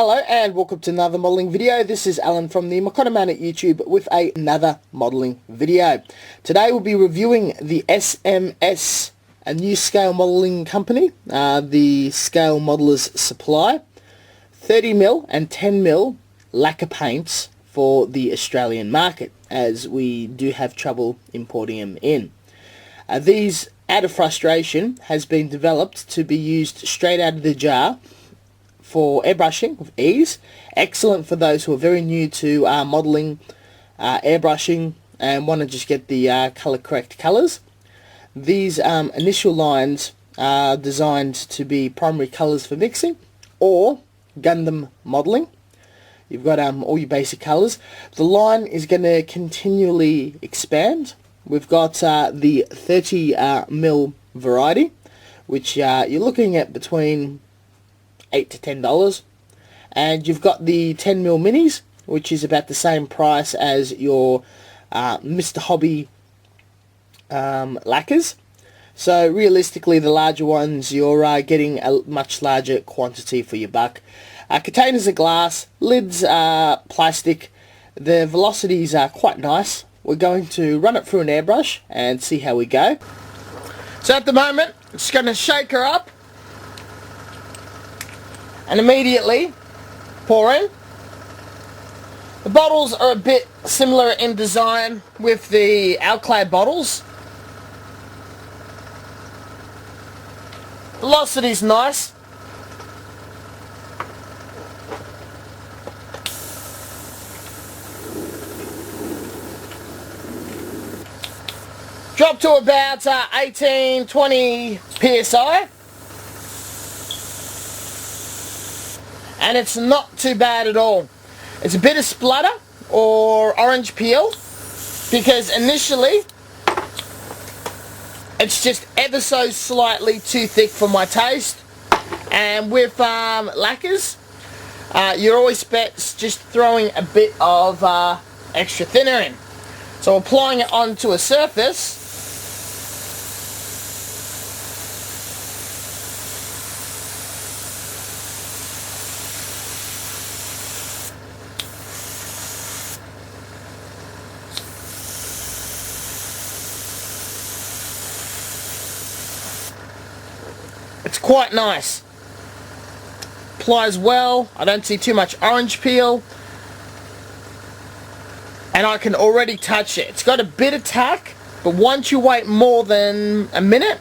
Hello and welcome to another modelling video. This is Alan from the Makona Man at YouTube with another modelling video. Today we'll be reviewing the SMS, a new scale modelling company, the Scale Modelers Supply, 30mm and 10mm lacquer paints for the Australian market, as we do have trouble importing them in. These, out of frustration, has been developed to be used straight out of the jar for airbrushing with ease. Excellent for those who are very new to modelling airbrushing and want to just get the colour correct colours. These initial lines are designed to be primary colours for mixing or Gundam modelling. You've got all your basic colours. The line is going to continually expand. We've got the 30mm variety, which you're looking at between $8 to $10, and you've got the 10mm minis, which is about the same price as your Mr. Hobby lacquers. So realistically, the larger ones, you're getting a much larger quantity for your buck. Containers are glass, lids are plastic. The velocities are quite nice. We're going to run it through an airbrush and see how we go. So at the moment, it's going to shake her up and immediately pour in. The bottles are a bit similar in design with the Alclad bottles. Velocity's nice. Drop to about 18-20 psi. And it's not too bad at all. It's a bit of splutter or orange peel, because initially it's just ever so slightly too thick for my taste. And with lacquers, you're always best just throwing a bit of extra thinner in. So applying it onto a surface, it's quite nice. Applies well. I don't see too much orange peel. And I can already touch it. It's got a bit of tack, but once you wait more than a minute,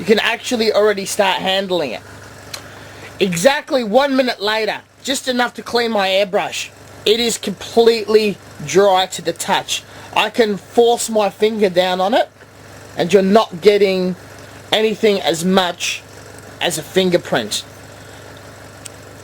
you can actually already start handling it. Exactly 1 minute later, just enough to clean my airbrush, it is completely dry to the touch. I can force my finger down on it and you're not getting anything as much as a fingerprint.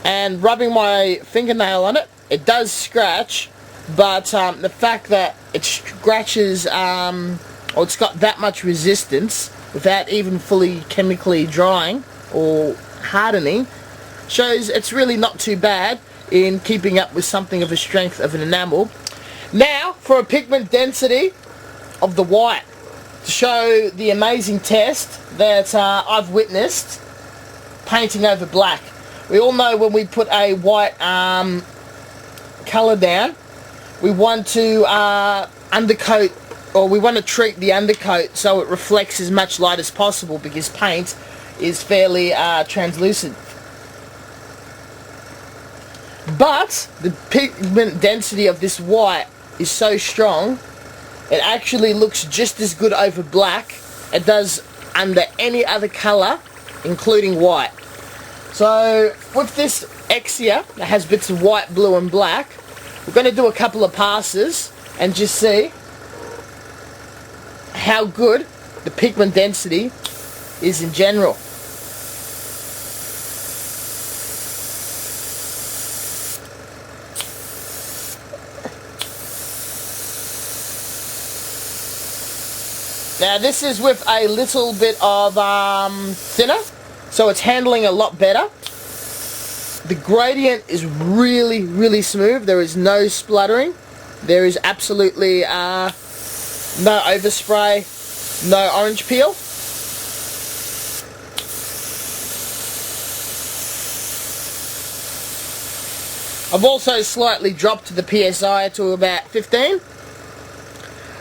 And rubbing my fingernail on it, it does scratch, but the fact that it scratches, or it's got that much resistance without even fully chemically drying or hardening, shows it's really not too bad in keeping up with something of a strength of an enamel. Now for a pigment density of the white, to show the amazing test that I've witnessed painting over black. We all know when we put a white colour down, we want to undercoat, or we want to treat the undercoat so it reflects as much light as possible, because paint is fairly translucent. But the pigment density of this white is so strong, it actually looks just as good over black it does under any other colour, including white. So with this Exia that has bits of white, blue and black, we're going to do a couple of passes and just see how good the pigment density is in general. Now this is with a little bit of thinner, so it's handling a lot better. The gradient is really, really smooth. There is no spluttering. There is absolutely no overspray, no orange peel. I've also slightly dropped the PSI to about 15,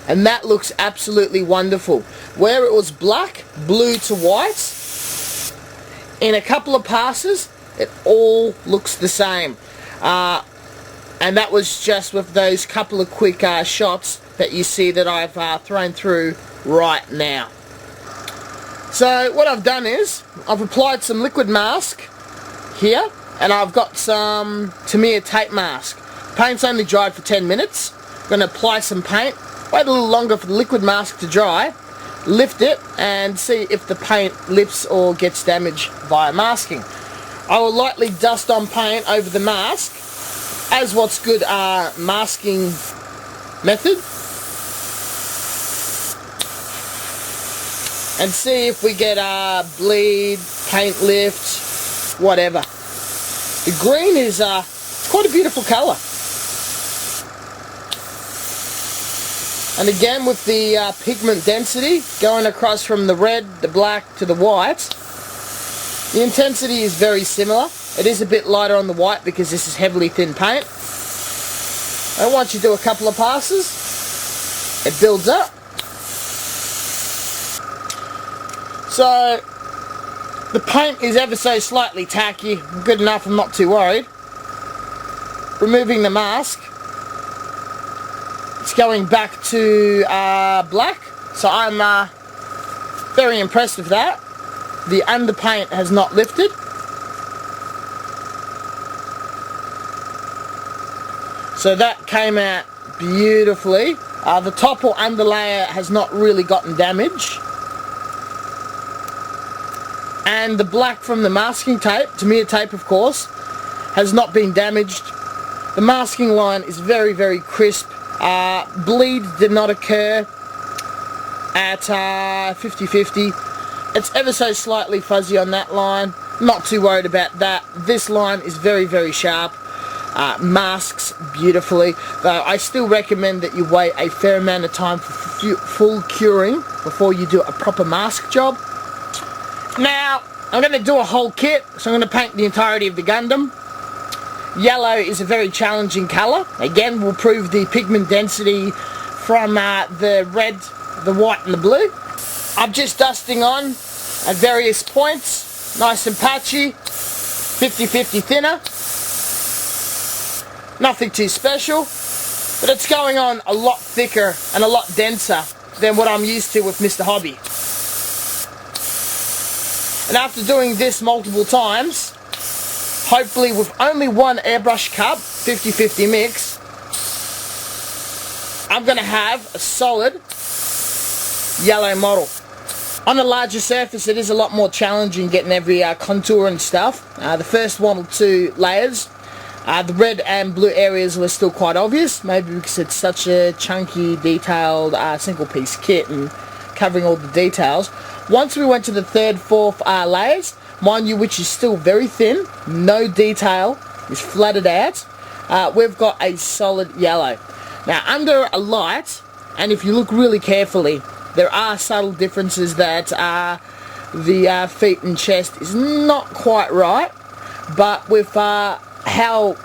and that looks absolutely wonderful. Where it was black, blue to white, in a couple of passes it all looks the same, and that was just with those couple of quick shots that you see that I've thrown through right now. So what I've done is I've applied some liquid mask here, and I've got some Tamiya tape mask. Paint's only dried for 10 minutes. I'm going to apply some paint, wait a little longer for the liquid mask to dry, lift it and see if the paint lifts or gets damaged via masking. I will lightly dust on paint over the mask as what's good masking method, and see if we get bleed, paint lift, whatever. The green is quite a beautiful colour. And again, with the pigment density going across from the red, the black to the white, the intensity is very similar. It is a bit lighter on the white because this is heavily thin paint. And once you do a couple of passes, it builds up. So the paint is ever so slightly tacky, good enough, I'm not too worried. Removing the mask, it's going back to black, so I'm very impressed with that. The underpaint has not lifted. So that came out beautifully. The top or under layer has not really gotten damaged. And the black from the masking tape, Tamiya tape of course, has not been damaged. The masking line is very, very crisp. Bleed did not occur at 50-50. It's ever so slightly fuzzy on that line. Not too worried about that. This line is very, very sharp. Masks beautifully, though I still recommend that you wait a fair amount of time for full curing before you do a proper mask job. Now, I'm going to do a whole kit, so I'm going to paint the entirety of the Gundam. Yellow is a very challenging colour. Again, we'll prove the pigment density from the red, the white and the blue. I'm just dusting on at various points, nice and patchy, 50-50 thinner. Nothing too special, but it's going on a lot thicker and a lot denser than what I'm used to with Mr. Hobby. And after doing this multiple times, hopefully with only one airbrush cup, 50-50 mix, I'm going to have a solid yellow model. On a larger surface it is a lot more challenging getting every contour and stuff. The first 1 or 2 layers, the red and blue areas were still quite obvious, maybe because it's such a chunky, detailed single piece kit and covering all the details. Once we went to the 3rd, 4th layers, mind you, which is still very thin, no detail, is flooded out, we've got a solid yellow. Now under a light, and if you look really carefully, there are subtle differences that the feet and chest is not quite right, but with how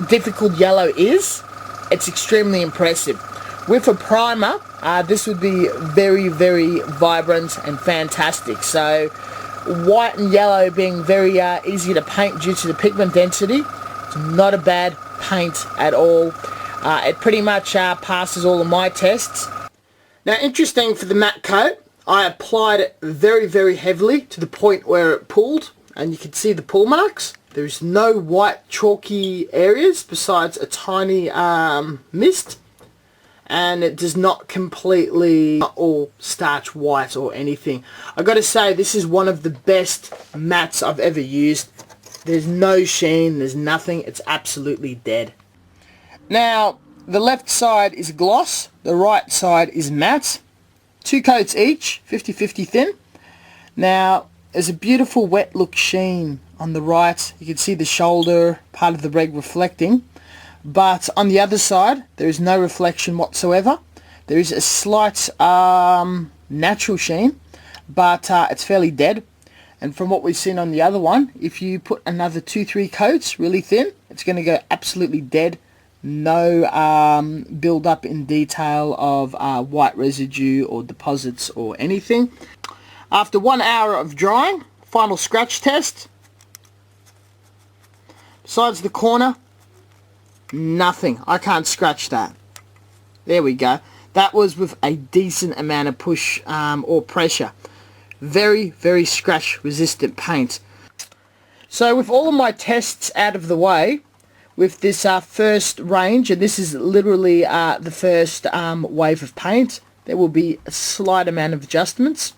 difficult yellow is, it's extremely impressive. With a primer, this would be very, very vibrant and fantastic. So white and yellow being very easy to paint due to the pigment density, it's not a bad paint at all. It pretty much passes all of my tests. Now, interesting for the matte coat, I applied it very, very heavily to the point where it pulled, and you can see the pull marks. There's no white chalky areas besides a tiny mist, and it does not completely all starch white or anything. I gotta say, this is one of the best mattes I've ever used. There's no sheen, there's nothing, it's absolutely dead. Now, the left side is gloss, the right side is matte. 2 coats each, 50-50 thin. Now, there's a beautiful wet look sheen on the right. You can see the shoulder, part of the reg reflecting. But on the other side, there is no reflection whatsoever. There is a slight natural sheen, but it's fairly dead. And from what we've seen on the other one, if you put another 2-3 coats really thin, it's going to go absolutely dead. No build up in detail of white residue or deposits or anything. After 1 hour of drying, final scratch test. Besides the corner, nothing. I can't scratch that. There we go. That was with a decent amount of push or pressure. Very, very scratch resistant paint. So with all of my tests out of the way, with this first range, and this is literally the first wave of paint, there will be a slight amount of adjustments.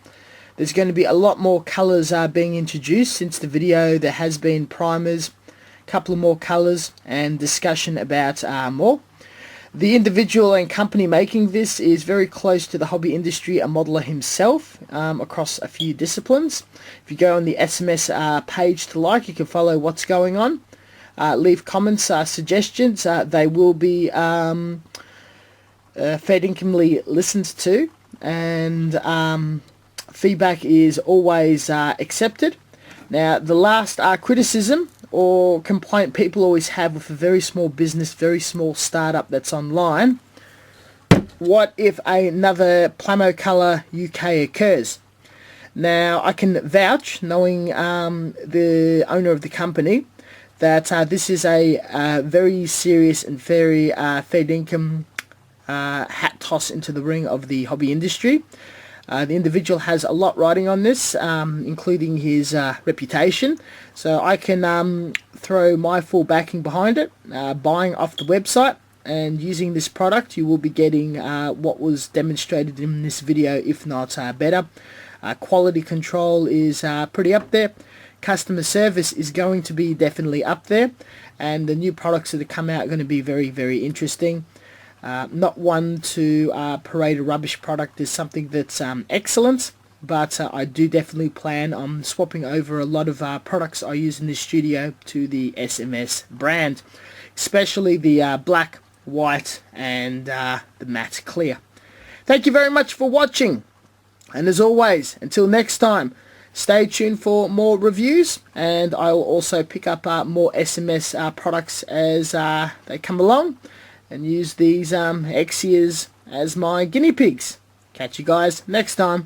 There's going to be a lot more colours being introduced. Since the video there has been primers, a couple of more colours, and discussion about more. The individual and company making this is very close to the hobby industry, a modeler himself, across a few disciplines. If you go on the SMS page to like, you can follow what's going on. Leave comments, suggestions. They will be fair incomely listened to, and feedback is always accepted. Now, the last criticism or complaint people always have with a very small business, very small startup that's online: what if another Plamo Colour UK occurs? Now, I can vouch, knowing the owner of the company, that this is a very serious and very fair dinkum hat toss into the ring of the hobby industry. The individual has a lot riding on this, including his reputation, so I can throw my full backing behind it. Buying off the website and using this product, you will be getting what was demonstrated in this video, if not better. Quality control is pretty up there. Customer service is going to be definitely up there, and the new products that have come out are going to be very, very interesting. Not one to parade a rubbish product is something that's excellent, but I do definitely plan on swapping over a lot of products I use in this studio to the SMS brand, especially the black, white, and the matte clear. Thank you very much for watching, and as always, until next time, stay tuned for more reviews, and I will also pick up more SMS products as they come along, and use these Exias as my guinea pigs. Catch you guys next time.